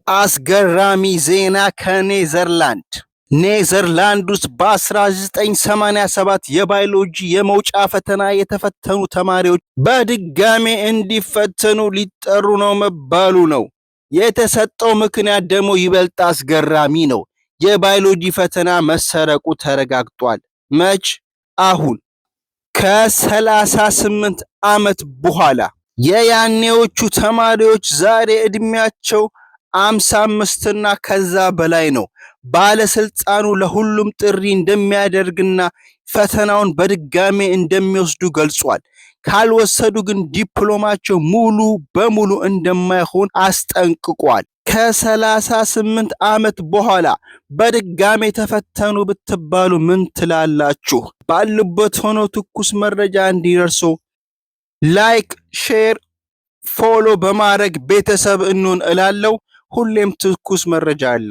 አስገራሚ ዜና ከኔዘርላንድ ኔዘርላንድ ውስጥ በ1987 የባዮሎጂ የመውጫ ፈተና የተፈተኑ ተማሪዎች በድጋሜ እንዲፈተኑ ሊጠሩ ነው መባሉ ነው። የተሰጠው ምክንያት ደግሞ ይበልጥ አስገራሚ ነው። የባዮሎጂ ፈተና መሰረቁ ተረጋግጧል። መች? አሁን ከ38 ዓመት በኋላ። የያኔዎቹ ተማሪዎች ዛሬ እድሜያቸው 55 እና ከዛ በላይ ነው። ባለስልጣኑ ለሁሉም ጥሪ እንደሚያደርግና ፈተናውን በድጋሜ እንደሚወስዱ ገልጿል። ካልወሰዱ ግን ዲፕሎማቸው ሙሉ በሙሉ እንደማይሆን አስጠንቅቋል። ከ38 ዓመት በኋላ በድጋሜ ተፈተኑ ብትባሉ ምን ትላላችሁ? ባሉበት ሆኖ ትኩስ መረጃ እንዲደርሶ ላይክ፣ ሼር፣ ፎሎ በማድረግ ቤተሰብ እንሁን እላለሁ። ሁሌም ትኩስ መረጃ አለ።